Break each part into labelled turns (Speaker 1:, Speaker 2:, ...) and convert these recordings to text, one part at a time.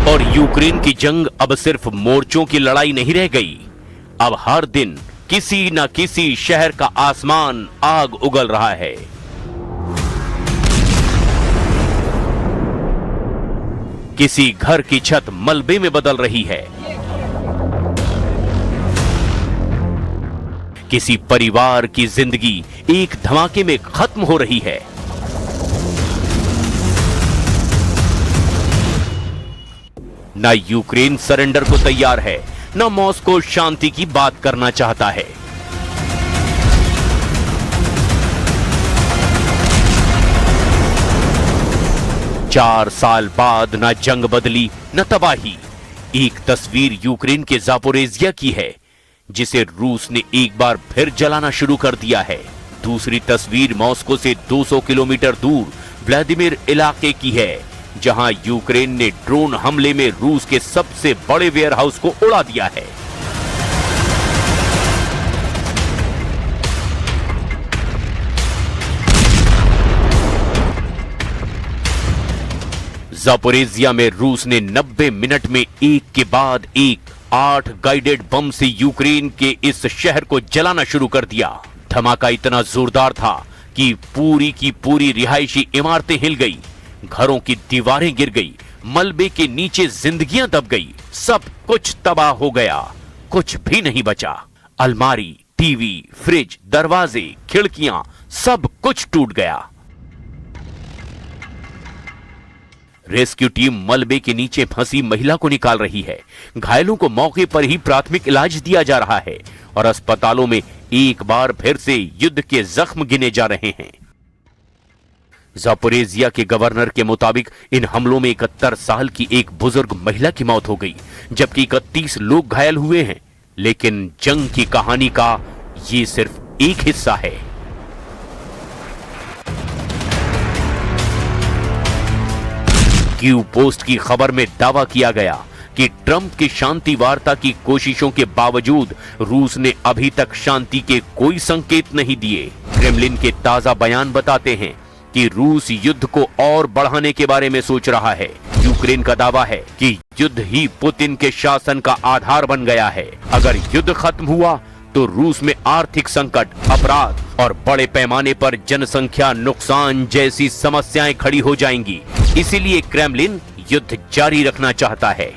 Speaker 1: और यूक्रेन की जंग अब सिर्फ मोर्चों की लड़ाई नहीं रह गई। अब हर दिन किसी न किसी शहर का आसमान आग उगल रहा है। किसी घर की छत मलबे में बदल रही है, किसी परिवार की जिंदगी एक धमाके में खत्म हो रही है। ना यूक्रेन सरेंडर को तैयार है, ना मॉस्को शांति की बात करना चाहता है। चार साल बाद ना जंग बदली न तबाही। एक तस्वीर यूक्रेन के ज़ापोरिज़िया की है, जिसे रूस ने एक बार फिर जलाना शुरू कर दिया है। दूसरी तस्वीर मॉस्को से 200 किलोमीटर दूर व्लादिमीर इलाके की है, जहां यूक्रेन ने ड्रोन हमले में रूस के सबसे बड़े वेयरहाउस को उड़ा दिया है। ज़ापोरिज़िया में रूस ने 90 मिनट में एक के बाद एक 8 गाइडेड बम से यूक्रेन के इस शहर को जलाना शुरू कर दिया। धमाका इतना जोरदार था कि पूरी की पूरी रिहायशी इमारतें हिल गई, घरों की दीवारें गिर गई, मलबे के नीचे जिंदगियां दब गई। सब कुछ तबाह हो गया, कुछ भी नहीं बचा। अलमारी, टीवी, फ्रिज, दरवाजे, खिड़कियां, सब कुछ टूट गया। रेस्क्यू टीम मलबे के नीचे फंसी महिला को निकाल रही है। घायलों को मौके पर ही प्राथमिक इलाज दिया जा रहा है और अस्पतालों में एक बार फिर से युद्ध के जख्म गिने जा रहे हैं। ज़ापोरिज़िया के गवर्नर के मुताबिक इन हमलों में 71 साल की एक बुजुर्ग महिला की मौत हो गई, जबकि 31 लोग घायल हुए हैं। लेकिन जंग की कहानी का ये सिर्फ एक हिस्सा है। क्यू पोस्ट की खबर में दावा किया गया कि ट्रंप की शांति वार्ता की कोशिशों के बावजूद रूस ने अभी तक शांति के कोई संकेत नहीं दिए। क्रेमलिन के ताजा बयान बताते हैं कि रूस युद्ध को और बढ़ाने के बारे में सोच रहा है। यूक्रेन का दावा है कि युद्ध ही पुतिन के शासन का आधार बन गया है। अगर युद्ध खत्म हुआ तो रूस में आर्थिक संकट, अपराध और बड़े पैमाने पर जनसंख्या नुकसान जैसी समस्याएं खड़ी हो जाएंगी। इसीलिए क्रेमलिन युद्ध जारी रखना चाहता है।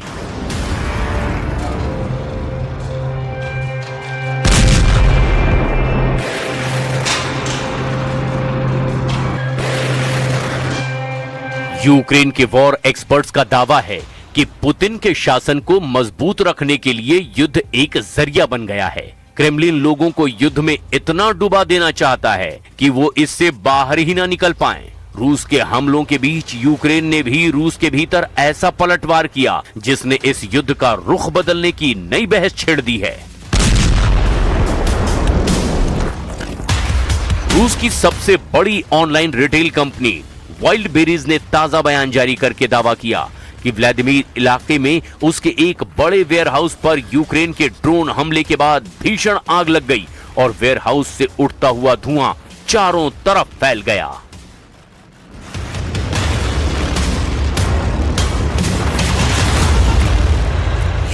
Speaker 1: यूक्रेन के वॉर एक्सपर्ट्स का दावा है कि पुतिन के शासन को मजबूत रखने के लिए युद्ध एक जरिया बन गया है। क्रेमलिन लोगों को युद्ध में इतना डुबा देना चाहता है कि वो इससे बाहर ही ना निकल पाएं। रूस के हमलों के बीच यूक्रेन ने भी रूस के भीतर ऐसा पलटवार किया जिसने इस युद्ध का रुख बदलने की नई बहस छेड़ दी है। रूस की सबसे बड़ी ऑनलाइन रिटेल कंपनी वाइल्डबेरीज ने ताजा बयान जारी करके दावा किया कि व्लादिमीर इलाके में उसके एक बड़े वेयरहाउस पर यूक्रेन के ड्रोन हमले के बाद भीषण आग लग गई और वेयरहाउस से उठता हुआ धुआं चारों तरफ फैल गया।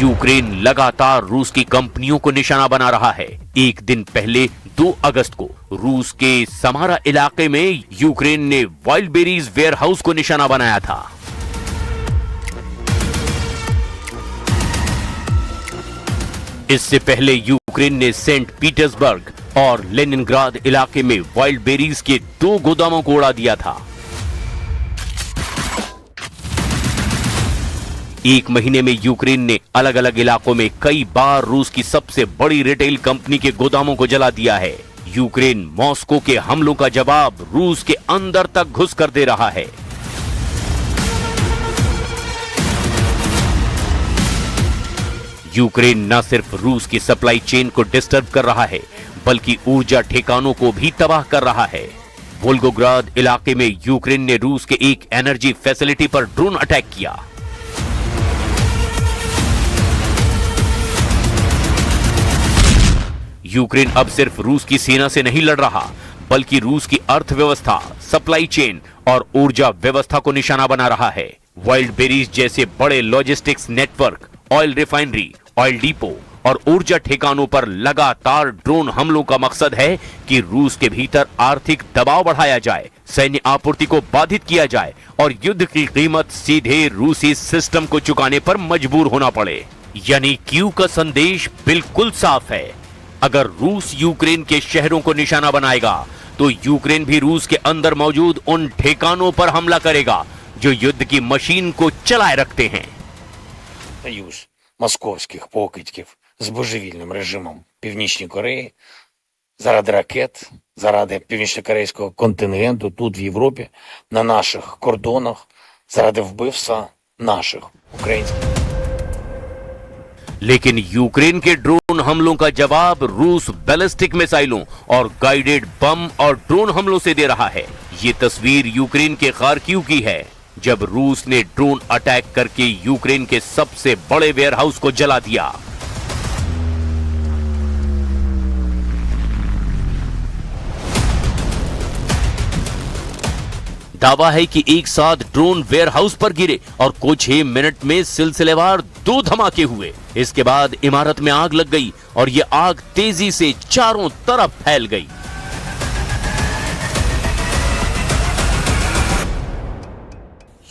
Speaker 1: यूक्रेन लगातार रूस की कंपनियों को निशाना बना रहा है। एक दिन पहले 2 अगस्त को रूस के समारा इलाके में यूक्रेन ने वाइल्डबेरीज वेयरहाउस को निशाना बनाया था। इससे पहले यूक्रेन ने सेंट पीटर्सबर्ग और लेनिनग्राद इलाके में वाइल्डबेरीज के 2 गोदामों को उड़ा दिया था। एक महीने में यूक्रेन ने अलग अलग इलाकों में कई बार रूस की सबसे बड़ी रिटेल कंपनी के गोदामों को जला दिया है। यूक्रेन मॉस्को के हमलों का जवाब रूस के अंदर तक घुस कर दे रहा है। यूक्रेन न सिर्फ रूस की सप्लाई चेन को डिस्टर्ब कर रहा है, बल्कि ऊर्जा ठिकानों को भी तबाह कर रहा है। वोल्गोग्राद इलाके में यूक्रेन ने रूस के एक एनर्जी फैसिलिटी पर ड्रोन अटैक किया। यूक्रेन अब सिर्फ रूस की सेना से नहीं लड़ रहा, बल्कि रूस की अर्थव्यवस्था, सप्लाई चेन और ऊर्जा व्यवस्था को निशाना बना रहा है। वाइल्ड बेरीज जैसे बड़े logistics network, oil refinery, oil depot और ऊर्जा ठिकानों पर लगातार ड्रोन हमलों का मकसद है कि रूस के भीतर आर्थिक दबाव बढ़ाया जाए, सैन्य आपूर्ति को बाधित किया जाए और युद्ध की कीमत सीधे रूसी सिस्टम को चुकाने पर मजबूर होना पड़े। यानी कीव का संदेश बिल्कुल साफ है, अगर रूस यूक्रेन के शहरों को निशाना बनाएगा तो यूक्रेन भी रूस के अंदर मौजूद उन ठिकानों पर हमला करेगा जो युद्ध की मशीन को चलाए रखते हैं।
Speaker 2: Союз московських покидьків з божевільним режимом Північної Кореї заради ракет, заради північнокорейського контингенту тут в Європі, на наших кордонах, заради вбивства наших українських.
Speaker 1: लेकिन यूक्रेन के ड्रोन हमलों का जवाब रूस बैलिस्टिक मिसाइलों और गाइडेड बम और ड्रोन हमलों से दे रहा है। ये तस्वीर यूक्रेन के खार्किव की है, जब रूस ने ड्रोन अटैक करके यूक्रेन के सबसे बड़े वेयरहाउस को जला दिया। दावा है कि एक साथ ड्रोन वेयरहाउस पर गिरे और कुछ ही मिनट में सिलसिलेवार 2 धमाके हुए। इसके बाद इमारत में आग लग गई और यह आग तेजी से चारों तरफ फैल गई।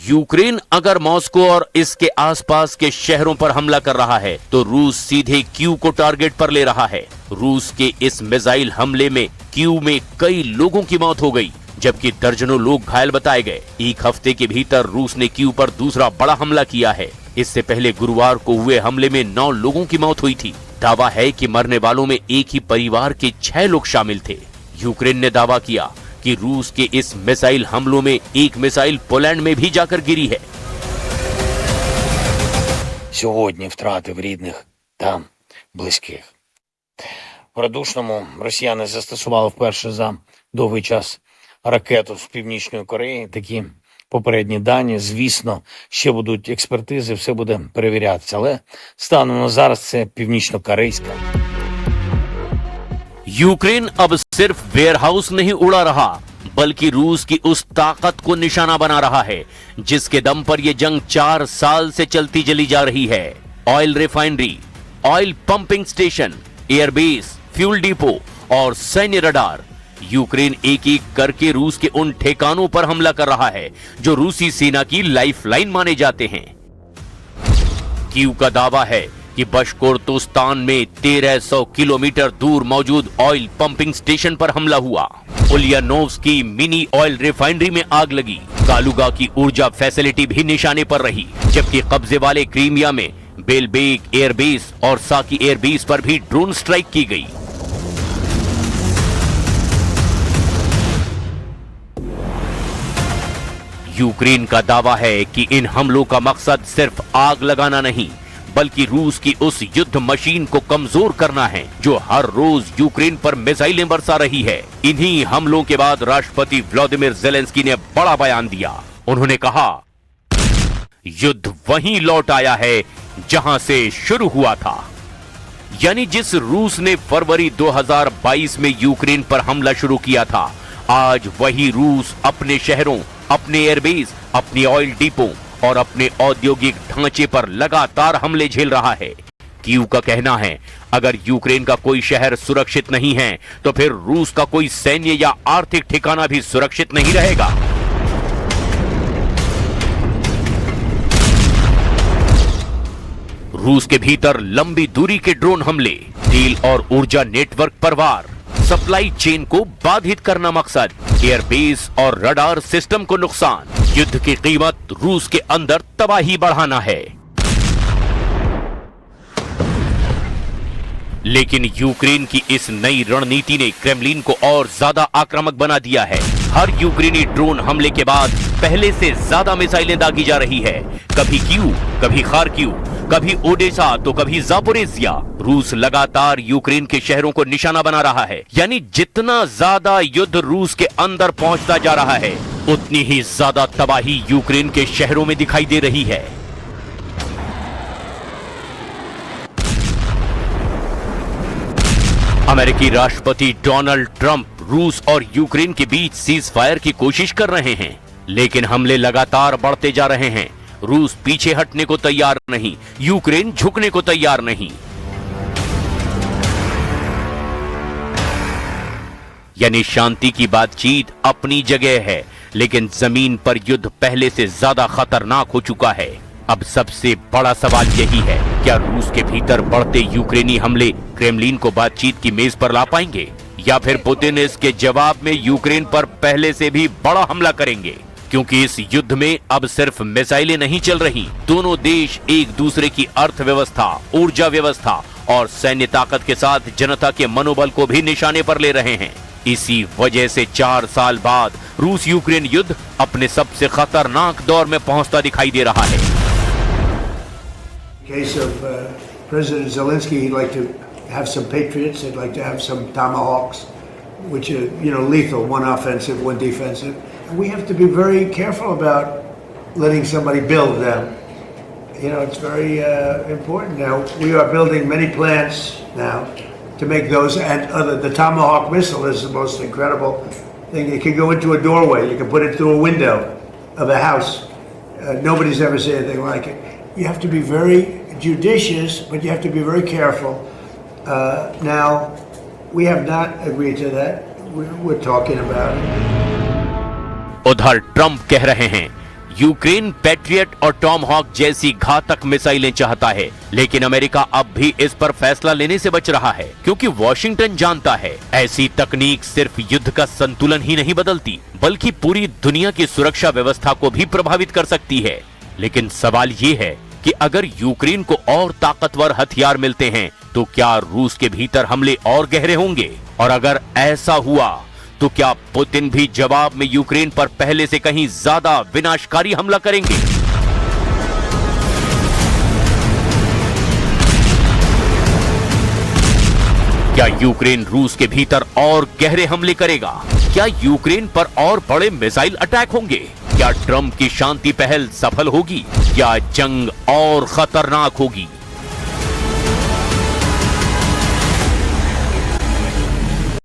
Speaker 1: यूक्रेन अगर मॉस्को और इसके आसपास के शहरों पर हमला कर रहा है तो रूस सीधे कीव को टारगेट पर ले रहा है। रूस के इस मिसाइल हमले में कीव में कई लोगों की मौत हो गई, जबकि दर्जनों लोग घायल बताए गए। एक हफ्ते के भीतर रूस ने कीव पर दूसरा बड़ा हमला किया है। इससे पहले गुरुवार को हुए हमले में 9 लोगों की मौत हुई थी। दावा है कि मरने वालों में एक ही परिवार के 6 लोग शामिल थे। यूक्रेन ने दावा किया कि रूस के इस मिसाइल हमलों में एक मिसाइल पोलैंड में भी जाकर गिरी है।
Speaker 2: Сьогодні втрати в рідних та близьких. В Радушному росіяни застосували вперше за довгий час ракету з Північної Кореї. Такі попередні дані, звісно, ще будуть експертизи, все буде перевірятися. Але станом на зараз це північно-корейська.
Speaker 1: यूक्रेन अब सिर्फ वेयरहाउस नहीं उड़ा रहा, बल्कि रूस की उस ताकत को निशाना बना रहा है जिसके दम पर यह जंग 4 साल से चलती चली जा रही है। Oil refinery, oil pumping station, airbase, fuel depot और सैन्य रडार, यूक्रेन एक एक करके रूस के उन ठिकानों पर हमला कर रहा है जो रूसी सेना की लाइफलाइन माने जाते हैं। कीव का दावा है कि बशकोर्तोस्तान में 1300 किलोमीटर दूर मौजूद ऑयल पंपिंग स्टेशन पर हमला हुआ। उलियानोव्स्की मिनी ऑयल रिफाइनरी में आग लगी। कालुगा की ऊर्जा फैसिलिटी भी निशाने पर रही, जबकि कब्जे वाले क्रीमिया में बेलबेक एयरबेस और साकी एयरबेस पर भी ड्रोन स्ट्राइक की गई। यूक्रेन का दावा है कि इन हमलों का मकसद सिर्फ आग लगाना नहीं, बल्कि रूस की उस युद्ध मशीन को कमजोर करना है जो हर रोज यूक्रेन पर मिसाइलें बरसा रही है। इन्हीं हमलों के बाद राष्ट्रपति व्लादिमीर ज़ेलेंस्की ने बड़ा बयान दिया। उन्होंने कहा, युद्ध वहीं लौट आया है जहां से शुरू हुआ था। यानी जिस रूस ने फरवरी 2022 में यूक्रेन पर हमला शुरू किया था, आज वही रूस अपने शहरों, अपने एयरबेस, अपनी ऑयल डिपो और अपने औद्योगिक ढांचे पर लगातार हमले झेल रहा है। कीव का कहना है, अगर यूक्रेन का कोई शहर सुरक्षित नहीं है तो फिर रूस का कोई सैन्य या आर्थिक ठिकाना भी सुरक्षित नहीं रहेगा। रूस के भीतर लंबी दूरी के ड्रोन हमले, तेल और ऊर्जा नेटवर्क पर वार, सप्लाई चेन को बाधित करना मकसद, एयरबेस और रडार सिस्टम को नुकसान, युद्ध की कीमत रूस के अंदर तबाही बढ़ाना है। लेकिन यूक्रेन की इस नई रणनीति ने क्रेमलिन को और ज्यादा आक्रामक बना दिया है। हर यूक्रेनी ड्रोन हमले के बाद पहले से ज्यादा मिसाइलें दागी जा रही है। कभी कीव, कभी खार्किव, कभी ओडेसा तो कभी जापोरेजिया। रूस लगातार यूक्रेन के शहरों को निशाना बना रहा है। यानी जितना ज्यादा युद्ध रूस के अंदर पहुंचता जा रहा है, उतनी ही ज्यादा तबाही यूक्रेन के शहरों में दिखाई दे रही है। अमेरिकी राष्ट्रपति डोनाल्ड ट्रंप रूस और यूक्रेन के बीच सीज फायर की कोशिश कर रहे हैं, लेकिन हमले लगातार बढ़ते जा रहे हैं। रूस पीछे हटने को तैयार नहीं, यूक्रेन झुकने को तैयार नहीं। यानी शांति की बातचीत अपनी जगह है, लेकिन जमीन पर युद्ध पहले से ज्यादा खतरनाक हो चुका है। अब सबसे बड़ा सवाल यही है, क्या रूस के भीतर बढ़ते यूक्रेनी हमले क्रेमलिन को बातचीत की मेज पर ला पाएंगे, या फिर पुतिन इसके जवाब में यूक्रेन पर पहले से भी बड़ा हमला करेंगे? क्योंकि इस युद्ध में अब सिर्फ मिसाइलें नहीं चल रही, दोनों देश एक दूसरे की अर्थव्यवस्था, ऊर्जा व्यवस्था और सैन्य ताकत के साथ जनता के मनोबल को भी निशाने पर ले रहे हैं। इसी वजह से 4 साल बाद रूस यूक्रेन युद्ध अपने सबसे खतरनाक दौर में पहुंचता दिखाई दे रहा है।
Speaker 3: case of President Zelensky, he'd like to have some Patriots, he'd like to have some Tomahawks, which are, lethal, one offensive, one defensive. And we have to be very careful about letting somebody build them. It's very important now. We are building many plants now to make those, and the Tomahawk missile is the most incredible thing. It can go into a doorway. You can put it through a window of a house. Nobody's ever seen anything like it. You have to be very judicious, but you have to be very careful. Now, we have not agreed to that. We're talking about it.
Speaker 1: उधर Trump कह रहे हैं Ukraine patriot और Tomahawk जैसी घातक मिसाइलें चाहता है, लेकिन अमेरिका अब भी इस पर फैसला लेने से बच रहा है, क्योंकि वॉशिंगटन जानता है ऐसी तकनीक सिर्फ युद्ध का संतुलन ही नहीं बदलती, बल्कि पूरी दुनिया की सुरक्षा व्यवस्था को भी प्रभावित कर सकती है। लेकिन सवाल ये है कि अगर यूक्रेन को और ताकतवर हथियार मिलते हैं तो क्या रूस के भीतर हमले और गहरे होंगे? और अगर ऐसा हुआ तो क्या पुतिन भी जवाब में यूक्रेन पर पहले से कहीं ज्यादा विनाशकारी हमला करेंगे? क्या यूक्रेन रूस के भीतर और गहरे हमले करेगा? क्या यूक्रेन पर और बड़े मिसाइल अटैक होंगे? क्या ट्रंप की शांति पहल सफल होगी या जंग और खतरनाक होगी?